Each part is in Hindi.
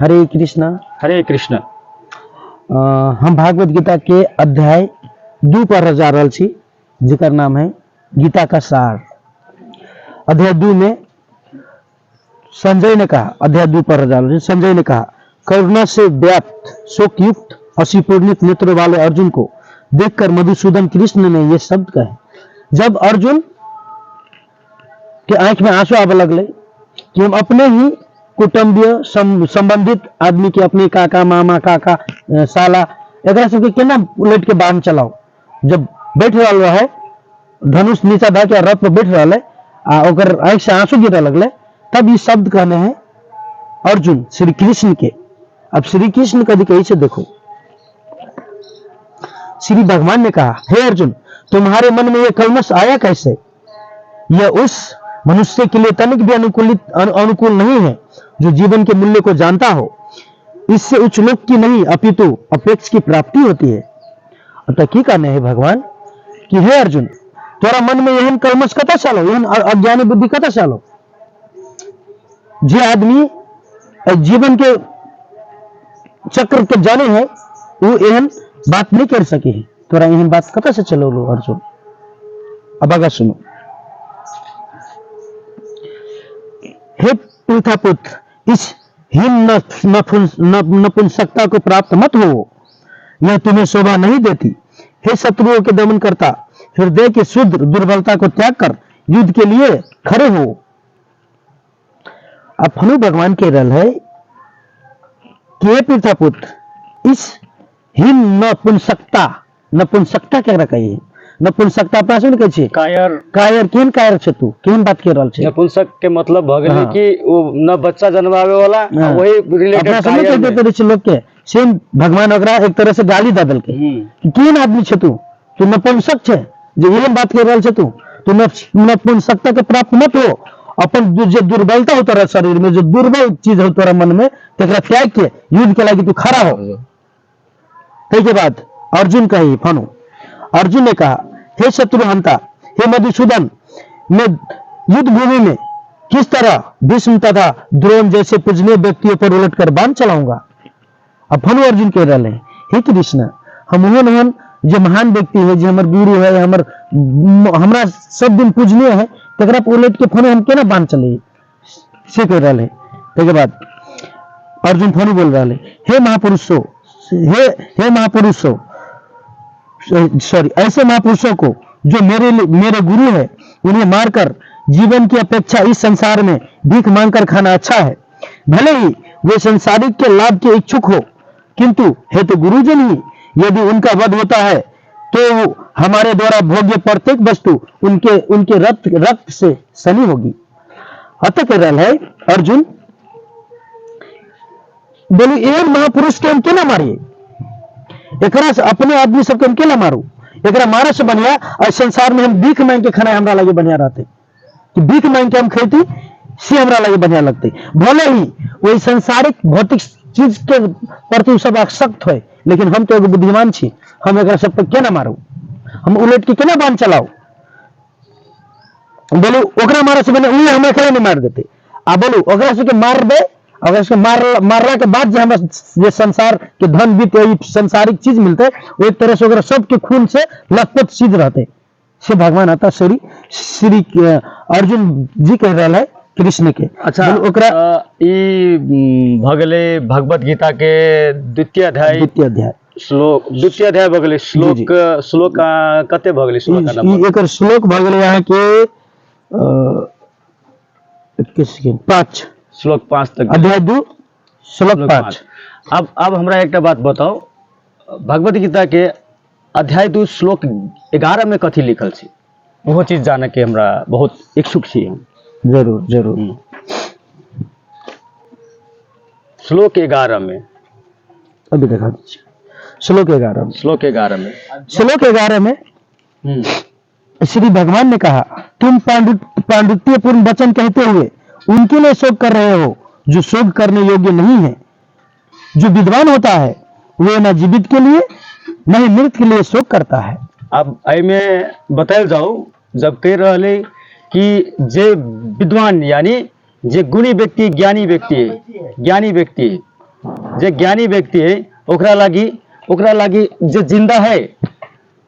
हरे कृष्णा। हरे कृष्ण। हम भागवत गीता के अध्याय 2 पर जा रहल छी, जिकर नाम है गीता का सार। अध्याय 2 में संजय ने कहा, अध्याय 2 पर जा रहल छी, संजय ने कहा, करुणा से व्याप्त शोक युक्त असीपूर्णित नेत्रों वाले अर्जुन को देखकर मधुसूदन कृष्ण ने ये शब्द कहे। जब अर्जुन के आंख में आंसू आने लगले कि हम अपने ही कुटुंबीय संबंधित आदमी के, अपने काका मामा काका साला एकरा सबके केना उलट के बांध चलाओ। जब बैठ रहा है धनुष नीचा धा के रथ पर बैठ रहा है आ ओकर आंख से आंसू गिरे लगले, तब ये शब्द कहने हैं अर्जुन श्री कृष्ण के। अब श्री कृष्ण कभी कहीं से देखो, श्री भगवान ने कहा, हे अर्जुन, तुम्हारे मन में यह कलमश आया कैसे? यह उस मनुष्य के लिए तनिक भी अनुकूल नहीं है जो जीवन के मूल्य को जानता हो। इससे उच्च लोक की नहीं अपितु अपेक्ष की प्राप्ति होती है। अतः की कहने हैं भगवान कि हे अर्जुन, तोरा मन में यहन कलमश कता चालो, यहन अज्ञानी बुद्धि कता चालो? जे आदमी जीवन के चक्र के जाने हैं वो एहन बात नहीं कर सके है। तोरा एहन बात कता से चलो लो अर्जुन? अब आगे सुनो। हे पृथापुत्र, इस हीन नपुंसकता को प्राप्त मत हो, यह तुम्हें शोभा नहीं देती। हे शत्रुओं के दमन करता, हृदय के शुद्ध दुर्बलता को त्याग कर युद्ध के लिए खड़े हो। अब हनु भगवान कह रहा है कि हे पृथापुत्र, इस हीन नपुंसकता क्या कही? नपुंसकता अपना सुन के छी कायर। कायर केन कायर छ तू? केन बात कर रहल छै? नपुंसक के मतलब भ गेलै कि वो न बच्चा जन्मावे वाला, वही रिलेटेड अपना समझ कायर के देते छै लोग के। सेम भगवान ओकरा एक तरह से गाली दे देलकै कि केन आदमी छ तू? तू नपुंसक छै, जे एहन बात कर रहल छ तू नपुंसकता के प्राप्त मत हो। अपन जो दुर्बलता हो तोरा शरीर में, जो दुर्बल चीज हो तोरा मन में, तेकरा त्याग के युद्ध के लागी तू खड़ा हो। के बाद अर्जुन कही फनु, अर्जुन ने कहा, हे शत्रुहंता, हे मधुसूदन, मैं युद्ध भूमि में किस तरह भीष्म तथा द्रोण जैसे पूजनीय व्यक्तियों पर उलटकर बाण चलाऊंगा? अब फनु अर्जुन कह रहे हैं, हे कृष्ण, हम ओहन जो महान व्यक्ति है, जो हमर गुरु है, हमरा सब दिन पूजनीय है, तेकरा पर उलट के फनु हम केना बाण चले से कह रहे हैं। के बाद अर्जुन फनु बोल रहे हैं, हे महापुरुषों, हे महापुरुषों, सॉरी, ऐसे महापुरुषों को जो मेरे गुरु है, उन्हें मारकर जीवन की अपेक्षा इस संसार में भीख मांगकर खाना अच्छा है। भले ही वे संसारिक के लाभ के इच्छुक हो, किंतु है तो गुरुजन ही। यदि उनका वध होता है तो हमारे द्वारा भोग्य प्रत्येक वस्तु उनके रक्त से सनी होगी। अतः कह रहा है अर्जुन, बोले एक महापुरुष के हम केना मारिए? एकरा से अपने आदमी सबके हम केला मारू? एकरा मारे से बढ़िया और संसार में हम भीख मांग के खाना हमरा लगे बढ़िया रहते, कि भीख मांग के हम खेती से हमरा लगे बढ़िया लगते। भले ही वही संसारिक भौतिक चीज के प्रति सब आसक्त है, लेकिन हम तो एगो बुद्धिमान छी, हम एकरा सब पे केना मारू? हम उलट के केना बाण चलाओ? बोलू ओकरा मारे से बने उही हमरा केला नहीं मार देते। आ बोलू ओकरा से के मार दे, अगर उसके मारला के बाद जो हमें ये संसार के धन वित्त संसारिक चीज मिलते, वो एक तरह से अगर सबके खून से लथपथ सिद्ध रहते से भगवान आता श्री अर्जुन जी कह रहा है कृष्ण के। अच्छा, भगले भगवत गीता के द्वितीय अध्याय श्लोक भगले श्लोक कते भगले श्लोक का नंबर? एकर श्लोक भगले यहाँ के 5 श्लोक 5 तक, अध्याय 2 श्लोक 5। अब हमरा एक बात बताओ, भगवत गीता के अध्याय 2 श्लोक 11 में कथी लिखल छी? वो चीज जाने के हमरा बहुत इच्छुक छी हम। जरूर जरूर। श्लोक 11 में अभी दिखा दीजिए। श्लोक 11 में श्री भगवान ने कहा, तुम पांडित्यपूर्ण वचन कहते हुए उनके लिए शोक कर रहे हो जो शोक करने योग्य नहीं है। जो विद्वान होता है वह न जीवित के लिए न ही मृत के लिए शोक करता है। अब में बतायल जाओ, जब कह रहे कि जे विद्वान यानी जे गुणी व्यक्ति ज्ञानी व्यक्ति है, जे ज्ञानी व्यक्ति है ओकरा लागी जे जिंदा है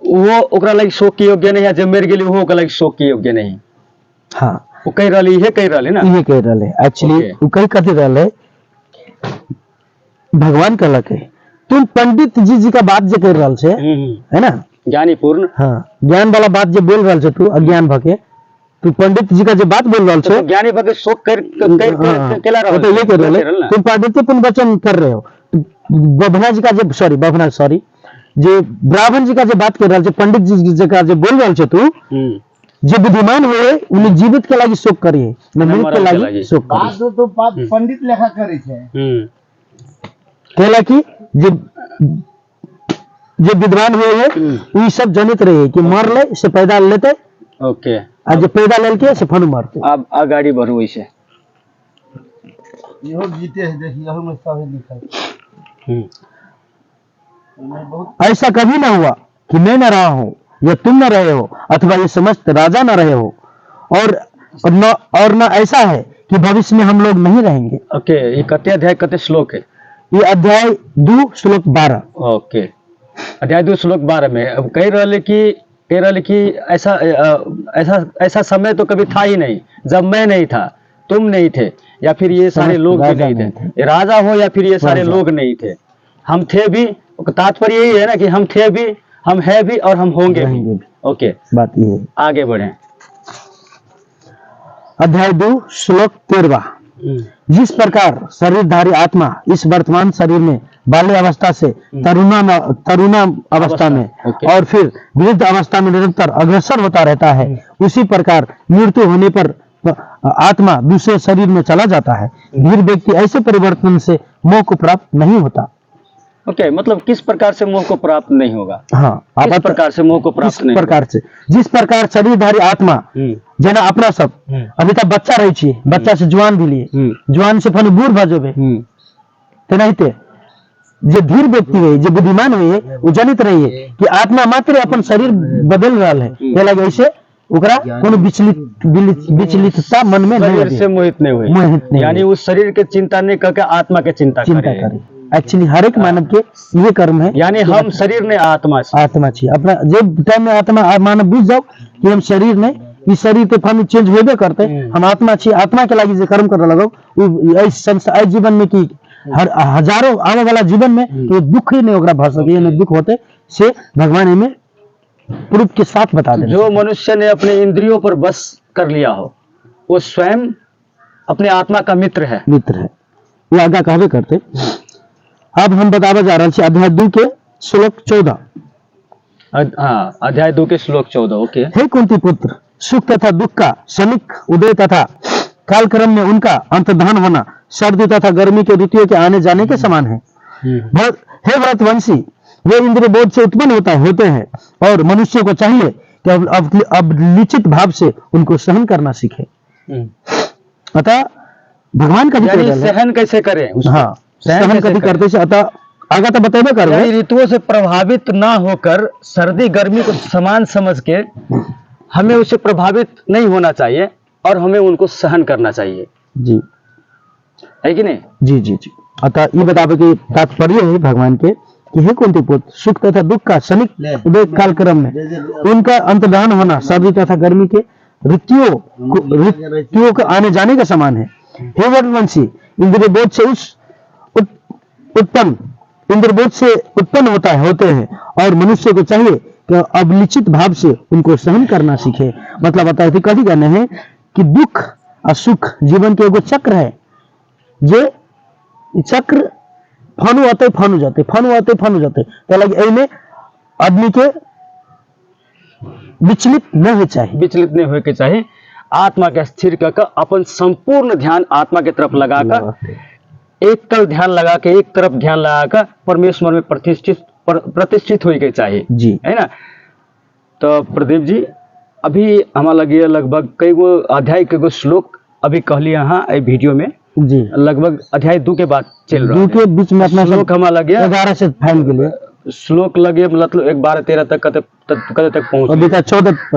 वो ओकरा लागी शोक के योग्य नहीं है, जे मर गेली वो ओकरा लागी शोक के योग्य नहीं। हाँ वो कह रही है, कह रही ना, ये कह रहे एक्चुअली Okay. वो कही कथी रहे भगवान कहलक है तुम पंडित जी का बात जे कर रहा छे है ना, ज्ञानी पूर्ण। हाँ ज्ञान वाला बात जो बोल रहा छे तू अज्ञान भके तू पंडित जी का जो बात बोल रहा छे तो ज्ञानी भके शोक कर केला वो तो ये कर रहे तुम पांडित्यपूर्ण वचन कर रहे हो। बभना जी का जो सॉरी जे ब्राह्मण जी का जो बात कर रहा छे पंडित जी का जो बोल रहा छे तू जे बुद्धिमान हुए उन्हें जीवित के लागी शोक करिए न मृत के लागी शोक करिए। तो पंडित लेखा करे छे कहला कि जे विद्वान हुए है वो सब जनित रहे कि मर ले से पैदा लेते ओके आ जे पैदा लेके से फनु मारते। अब आगाड़ी बढ़ो वैसे इहो गीते है देखिए यहो में सब लिखा है। बहुत ऐसा कभी ना हुआ कि मैं न रहा हूं या तुम न रहे हो अथवा ये समस्त राजा न रहे हो और न ऐसा है कि भविष्य में हम लोग नहीं रहेंगे। ओके ये कते अध्याय कते श्लोक है? ये अध्याय 2 श्लोक 12। ओके अध्याय 2 श्लोक 12 में अब कह रहे कि ऐसा समय तो कभी था ही नहीं जब मैं नहीं था, तुम नहीं थे, या फिर ये सारे लोग भी नहीं थे, ये राजा हो या फिर ये सारे लोग नहीं थे, हम थे भी। तात्पर्य यही है ना कि हम थे भी, हम है भी और हम होंगे भी। ओके बात ये है। आगे बढ़े। अध्याय 2 श्लोक 13। जिस प्रकार शरीरधारी आत्मा इस वर्तमान शरीर में बाल्य अवस्था से तरुणा अवस्था में और फिर वृद्ध अवस्था में निरंतर अग्रसर होता रहता है, उसी प्रकार मृत्यु होने पर आत्मा दूसरे शरीर में चला जाता है। धीर व्यक्ति ऐसे परिवर्तन से मोह को प्राप्त नहीं होता। ओके मतलब किस प्रकार से मोह को प्राप्त नहीं होगा? हाँ किस प्रकार से मोह को प्राप्त नहीं प्रकार से जिस प्रकार शरीरधारी आत्मा जेना अपना सब अभी तक बच्चा रही छी, बच्चा से जवान भी लिए, जवान से फन बूढ़ भ जेबे तेनाहिते जे धीर व्यक्ति है, जे बुद्धिमान है, वो जनित रही है कि आत्मा मात्र अपन शरीर बदल रहा है, ये लगे ऐसे ओकरा कोनो विचलितता मन में नहीं शरीर से मोहित नहीं हुए, यानी उस शरीर के चिंता नहीं करके आत्मा के चिंता करे। एक्चुअली हर एक मानव के ये कर्म है, यानी हम शरीर ने आत्मा छी अपना जब टाइम में आत्मा मानव बुझ जाओ कि हम शरीर नहीं, इस शरीर के फन चेंज होबे करते, हम आत्मा छी, आत्मा के लागी जे कर्म कर लगो इस जीवन में कि हर हजारों आने वाला जीवन में तो दुख ही नहीं ओकरा भ सके, नहीं दुख होते से भगवान इनमें प्रूफ के साथ बता दे। जो मनुष्य ने अपने इंद्रियों पर बस कर लिया हो वो स्वयं अपने आत्मा का मित्र है। ये आगा कहबे करते। अब हम बतावे जा रहे अध्याय 2 के श्लोक 14। हाँ अध्याय 2 के श्लोक 14। ओके। हे कुंती पुत्र, सुख तथा दुख का क्षणिक उदय तथा कालक्रम में उनका अंतर्धान होना सर्दी तथा गर्मी के ऋतुओं के आने जाने के समान है। हे व्रतवंशी, वे इंद्रिय बोध से उत्पन्न होते हैं और मनुष्य को चाहिए कि अब लिचित भाव से उनको सहन करना सीखे। अतः भगवान का सहन कैसे करें? हाँ सहन कभी करते से अतः आगे तो बतेबे कर ऋतुओं से प्रभावित ना होकर सर्दी गर्मी को समान समझ के हमें उससे प्रभावित नहीं होना चाहिए और हमें उनको सहन करना चाहिए। जी है कि नहीं? जी जी जी। अतः ये बतावे कि तात्पर्य है भगवान के कि हे कुंती पुत्र, सुख तथा दुख का क्षणिक उदय कालक्रम में उनका अंतर्धान होना सर्दी तथा गर्मी के ऋतुओं का आने जाने का समान है। हे व्रतवंशी, इंद्रिय बोध से उत्पन्न होते हैं और मनुष्य को चाहिए कि अवलिचित भाव से उनको सहन करना सीखे। मतलब बताए थे कभी कहने हैं कि दुख और सुख जीवन के एगो चक्र है, जे चक्र फनु आते फनु जाते, फनु आते फनु जाते, तो लगे एमे आदमी के विचलित न हो चाहिए, विचलित नहीं होके चाहिए। आत्मा के स्थिर कर अपन संपूर्ण ध्यान आत्मा के तरफ लगाकर एक तरफ ध्यान लगा के एक तरफ ध्यान लगाकर परमेश्वर में प्रतिष्ठित होके चाहिए जी, है ना। तो प्रदीप जी अभी हमारा लगे लगभग कई गो अध्याय के गो श्लोक अभी कहलिए यहाँ वीडियो में जी, लगभग अध्याय 2 के बाद चल रहा है। 2 के बीच में अपना श्लोक हमारा लगे 11 से फाइल के लिए श्लोक लगे मतलब 12-13 तक कते तक पहुंच अभी तक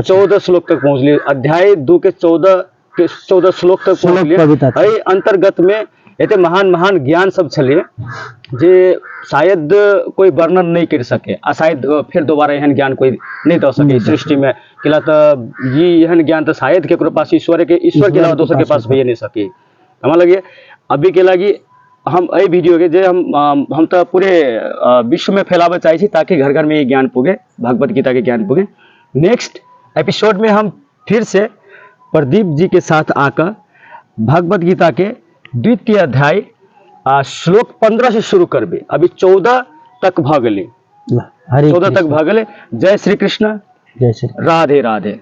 14 श्लोक तक पहुंच लिए। अध्याय 2 के 14 श्लोक तक पहुंच लिए। अंतर्गत में एते महान महान ज्ञान सब छले जे शायद कोई वर्णन नहीं कर सके आ शायद फिर दोबारा एहन ज्ञान कोई नहीं दे सके इस सृष्टि में किला तो ये एहन ज्ञान तो शायद केकरो पास ईश्वर के अलावा दोसर के पास भइए नहीं सके। हमरा लगे अभी के लागी हम ए वीडियो के जे हम तो पूरे विश्व में फैलावे चाहे छी ताकि घर घर में ये ज्ञान पुगे, भगवत गीता के ज्ञान पुगे। नेक्स्ट एपिसोड में हम फिर से प्रदीप जी के साथ आकर भगवत गीता के 2य अध्याय श्लोक 15 से शुरू करबे। अभी 14 तक भ गेले, 14 तक भ गेले। जय श्री कृष्ण, जय श्री राधे राधे।